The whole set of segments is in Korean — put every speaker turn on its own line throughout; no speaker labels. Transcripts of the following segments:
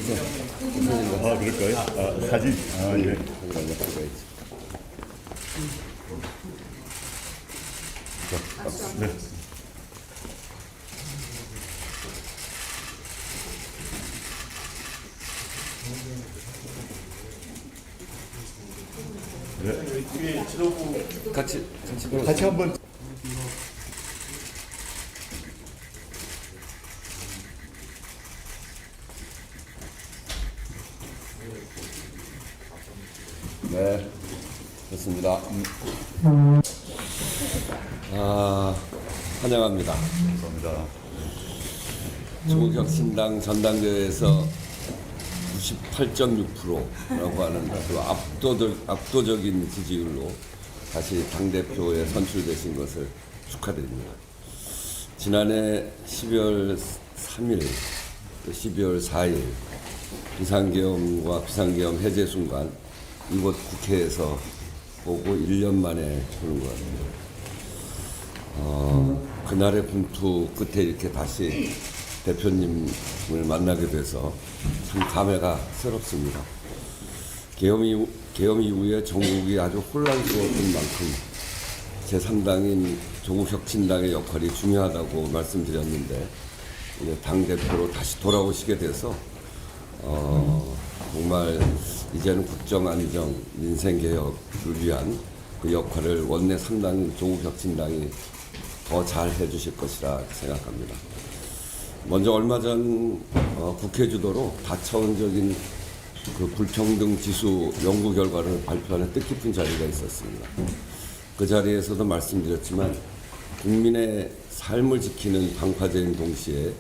아, 그럴까요? 아, 사진. 아, 예. 네. 네. 같이 한번.
네, 좋습니다. 환영합니다.
감사합니다.
조국혁신당 전당대회에서 98.6%라고 하는 그 압도적인 지지율로 다시 당대표에 선출되신 것을 축하드립니다. 지난해 12월 3일, 12월 4일 비상계엄과 비상계엄 해제 순간 이곳 국회에서 보고 1년 만에 보는 것 같아요. 그날의 분투 끝에 이렇게 다시 대표님을 만나게 돼서 참 감회가 새롭습니다. 계엄 이후에 전국이 아주 혼란스러웠던 만큼 제3당인 조국혁신당의 역할이 중요하다고 말씀드렸는데 당대표로 다시 돌아오시게 돼서 정말 이제는 국정 안정, 민생 개혁을 위한 그 역할을 원내 3당인 조국혁신당이 더 잘 해주실 것이라 생각합니다. 먼저 얼마 전 국회 주도로 다차원적인 그 불평등 지수 연구 결과를 발표하는 뜻깊은 자리가 있었습니다. 그 자리에서도 말씀드렸지만 국민의 삶을 지키는 방파제인 동시에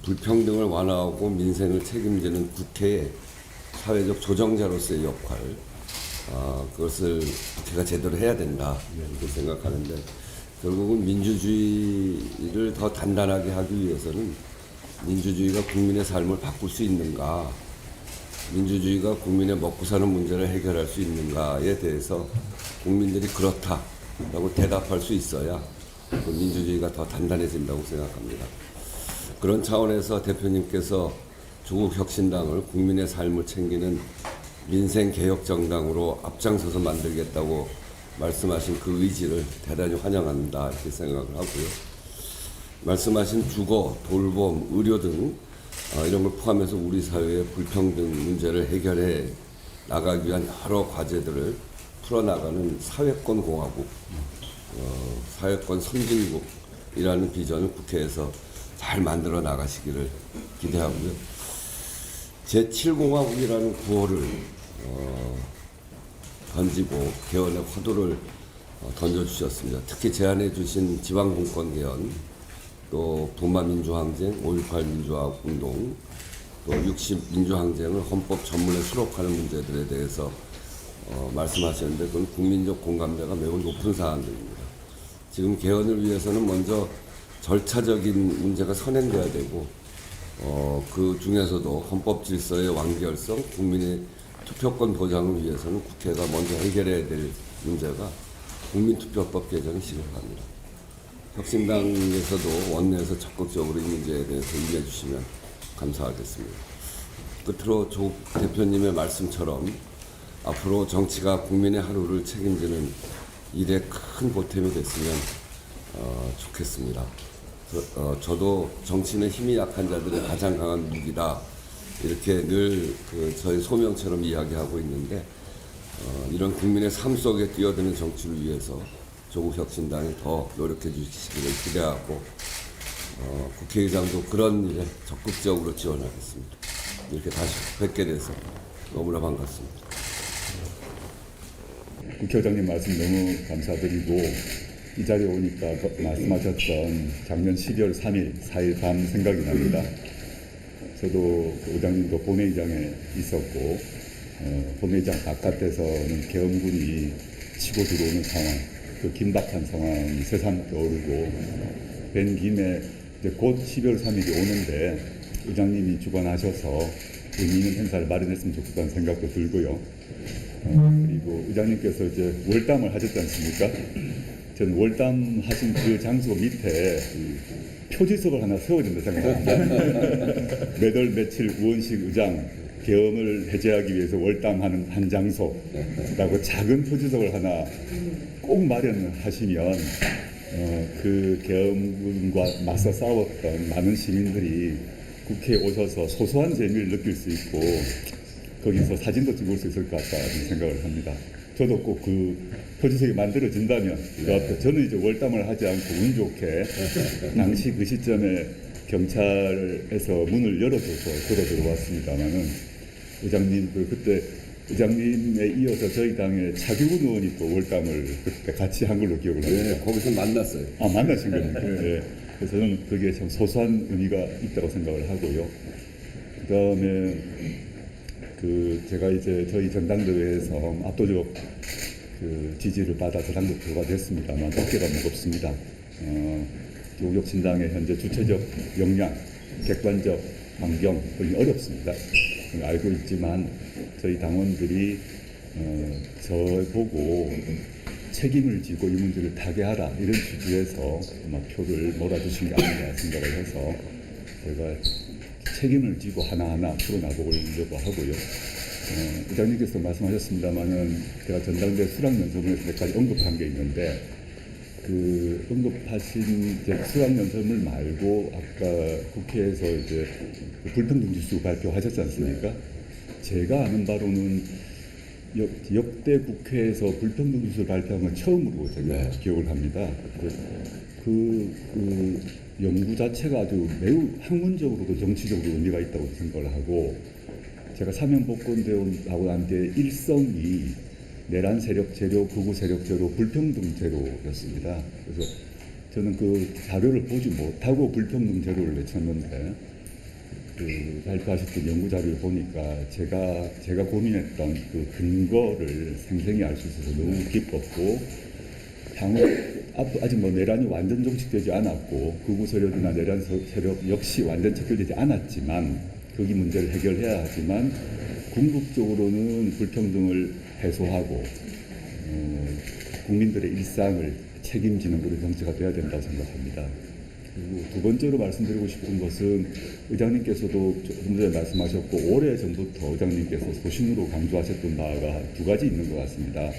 불평등을 완화하고 민생을 책임지는 국회의 사회적 조정자로서의 역할, 그것을 국회가 제대로 해야 된다 이렇게 생각하는데, 결국은 민주주의를 더 단단하게 하기 위해서는 민주주의가 국민의 삶을 바꿀 수 있는가, 민주주의가 국민의 먹고 사는 문제를 해결할 수 있는가에 대해서 국민들이 그렇다라고 대답할 수 있어야 그 민주주의가 더 단단해진다고 생각합니다. 그런 차원에서 대표님께서 조국혁신당을 국민의 삶을 챙기는 민생개혁정당으로 앞장서서 만들겠다고 말씀하신 그 의지를 대단히 환영한다 이렇게 생각을 하고요. 말씀하신 주거, 돌봄, 의료 등 이런 걸 포함해서 우리 사회의 불평등 문제를 해결해 나가기 위한 여러 과제들을 풀어나가는 사회권 공화국, 사회권 선진국이라는 비전을 국회에서 잘 만들어 나가시기를 기대하고요. 제7공화국이라는 구호를 던지고 개헌의 화두를 던져주셨습니다. 특히 제안해 주신 지방분권 개헌, 또 도마민주항쟁, 5.18 민주화운동, 또 60 민주항쟁을 헌법 전문에 수록하는 문제들에 대해서 말씀하셨는데, 그건 국민적 공감대가 매우 높은 사안들입니다. 지금 개헌을 위해서는 먼저 절차적인 문제가 선행돼야 되고, 그 중에서도 헌법 질서의 완결성, 국민의 투표권 보장을 위해서는 국회가 먼저 해결해야 될 문제가 국민투표법 개정이 시급합니다. 혁신당에서도 원내에서 적극적으로 이 문제에 대해서 임해 주시면 감사하겠습니다. 끝으로 조 대표님의 말씀처럼 앞으로 정치가 국민의 하루를 책임지는 일에 큰 보탬이 됐으면 좋겠습니다. 저도 정치는 힘이 약한 자들의 가장 강한 무기다, 이렇게 늘 저희 소명처럼 이야기하고 있는데, 이런 국민의 삶 속에 뛰어드는 정치를 위해서 조국혁신당이 더 노력해 주시기를 기대하고, 국회의장도 그런 일에 적극적으로 지원하겠습니다. 이렇게 다시 뵙게 돼서 너무나 반갑습니다.
국회의장님 말씀 너무 감사드리고, 이 자리에 오니까 말씀하셨던 작년 12월 3일, 4일 밤 생각이 납니다. 저도 그 의장님도 본회의장에 있었고, 본회의장 바깥에서는 계엄군이 치고 들어오는 상황, 그 긴박한 상황이 새삼 떠오르고, 뵌 김에 이제 곧 12월 3일이 오는데 의장님이 주관하셔서 의미 있는 행사를 마련했으면 좋겠다는 생각도 들고요. 그리고 의장님께서 이제 월담을 하셨지 않습니까? 저는 월담하신 그 장소 밑에 표지석을 하나 세워야 된다 생각합니다. 매달 며칠 우원식 의장 계엄을 해제하기 위해서 월담하는 한 장소라고 작은 표지석을 하나 꼭 마련하시면 그 계엄군과 맞서 싸웠던 많은 시민들이 국회에 오셔서 소소한 재미를 느낄 수 있고 거기서 사진도 찍을 수 있을 것 같다는 생각을 합니다. 저도 꼭 그 표지석이 만들어진다면 그 앞에 저는 이제 월담을 하지 않고 운 좋게 당시 그 시점에 경찰에서 문을 열어줘서 걸어 들어왔습니다만은 의장님 그때 의장님에 이어서 저희 당의 차기훈 의원이 또 월담을 그때 같이 한 걸로 기억을 합니다.
네, 거기서 만났어요.
아, 만나신 거예요. 네. 그래서 저는 그게 참 소소한 의미가 있다고 생각을 하고요. 그 다음에 제가 이제 저희 전당대회에서 압도적 지지를 받아서 당대표가 됐습니다만 어깨가 무겁습니다. 조국혁신당의 현재 주체적 역량, 객관적 환경 등이 어렵습니다. 알고 있지만 저희 당원들이 저보고 책임을 지고 이 문제를 타개하라 이런 취지에서 아마 표를 몰아주신 게 아닌가 생각을 해서 제가 책임을 지고 하나하나 풀어나보려고 하고요. 의장님께서 말씀하셨습니다만은 제가 전당대 수락연설문에서 몇 가지 언급한 게 있는데 그 언급하신 이제 수락연설문 말고 아까 국회에서 이제 불평등 지수 발표하셨지 않습니까? 제가 아는 바로는 역대 국회에서 불평등 지수를 발표한 건 처음으로 제가 기억을 합니다. 그 연구 자체가 아주 매우 학문적으로도 정치적으로 의미가 있다고 생각을 하고 제가 사면복권대원하고 난 뒤에 일성이 내란 세력 제로, 극우 세력 제로, 불평등 제로였습니다. 그래서 저는 그 자료를 보지 못하고 불평등 제로를 외쳤는데 발표하셨던 연구 자료를 보니까 제가 고민했던 그 근거를 생생히 알 수 있어서 너무 기뻤고 향후 아직 내란이 완전 종식되지 않았고 극우 세력이나 내란 세력 역시 완전 척결되지 않았지만 거기 문제를 해결해야 하지만 궁극적으로는 불평등을 해소하고 국민들의 일상을 책임지는 그런 정치가 돼야 된다고 생각합니다. 그리고 두 번째로 말씀드리고 싶은 것은 의장님께서도 좀 전에 말씀하셨고 오래전부터 의장님께서 소신으로 강조하셨던 바가 두 가지 있는 것 같습니다.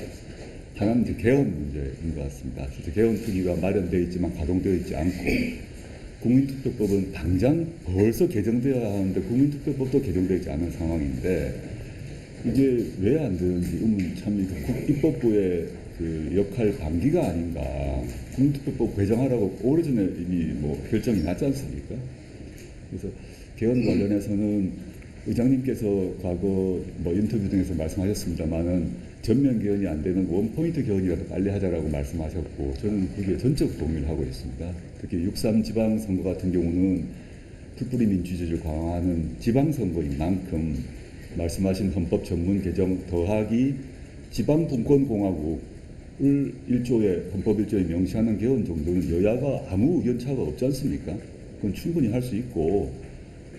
하나는 이제 개헌 문제인 것 같습니다. 실제 개헌 특위가 마련되어 있지만 가동되어 있지 않고 국민투표법은 당장 벌써 개정되어야 하는데 국민투표법도 개정되어 있지 않은 상황인데 이게 왜 안 되는지 참 입법부의 그 역할 방기가 아닌가. 국민투표법 개정하라고 오래전에 이미 결정이 났지 않습니까? 그래서 개헌 관련해서는 의장님께서 과거 인터뷰 등에서 말씀하셨습니다만은 전면 개헌이 안 되는 원포인트 개헌이라도 빨리 하자라고 말씀하셨고 저는 그게 전적 동의를 하고 있습니다. 특히 6.3 지방선거 같은 경우는 특불이 민주주의를 강화하는 지방선거인 만큼 말씀하신 헌법 전문 개정 더하기 지방분권공화국을 헌법 1조에 명시하는 개헌 정도는 여야가 아무 의견차가 없지 않습니까? 그건 충분히 할 수 있고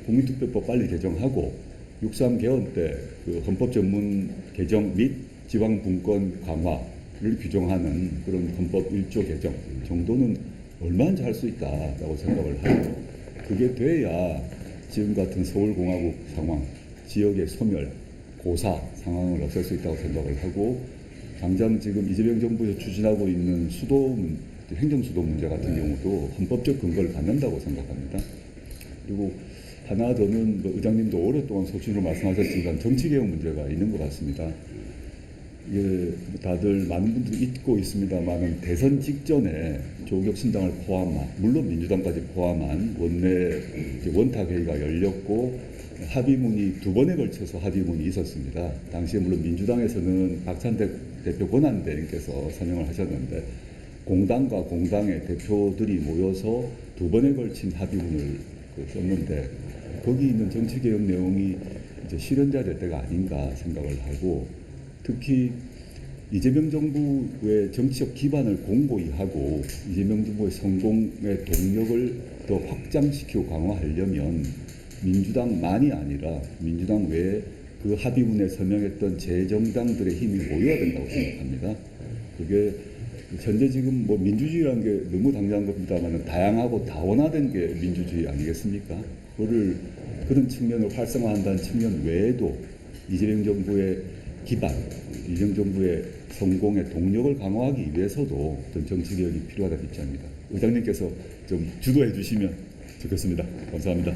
국민투표법 빨리 개정하고 6.3 개헌 때 그 헌법 전문 개정 및 지방분권 강화를 규정하는 그런 헌법 1조 개정 정도는 얼마든지 할 수 있다라고 생각을 하고 그게 돼야 지금 같은 서울공화국 상황, 지역의 소멸, 고사 상황을 없앨 수 있다고 생각을 하고 당장 지금 이재명 정부에서 추진하고 있는 행정수도 문제 같은 경우도 헌법적 근거를 갖는다고 생각합니다. 그리고 하나 더는 의장님도 오랫동안 소신으로 말씀하셨지만 정치개혁 문제가 있는 것 같습니다. 다들 많은 분들이 잊고 있습니다만 대선 직전에 조국혁신당을 포함한 물론 민주당까지 포함한 원내 원탁회의가 열렸고 합의문이 두 번에 걸쳐서 합의문이 있었습니다. 당시에 물론 민주당에서는 박찬대 대표 권한대행께서 서명을 하셨는데 공당과 공당의 대표들이 모여서 두 번에 걸친 합의문을 썼는데 거기 있는 정치개혁 내용이 이제 실현자될 때가 아닌가 생각을 하고 특히 이재명 정부의 정치적 기반을 공고히 하고 이재명 정부의 성공의 동력을 더 확장시키고 강화하려면 민주당만이 아니라 민주당 외에 그 합의문에 서명했던 재정당들의 힘이 모여야 된다고 생각합니다. 그게 현재 지금 뭐 민주주의라는 게 너무 당연한 겁니다만 다양하고 다원화된 게 민주주의 아니겠습니까? 그거를 그런 측면을 활성화한다는 측면 외에도 이재명 정부의 기반, 이재명 정부의 성공의 동력을 강화하기 위해서도 어떤 정치 개혁이 필요하다고 입장합니다. 의장님께서 좀 주도해 주시면 좋겠습니다. 감사합니다.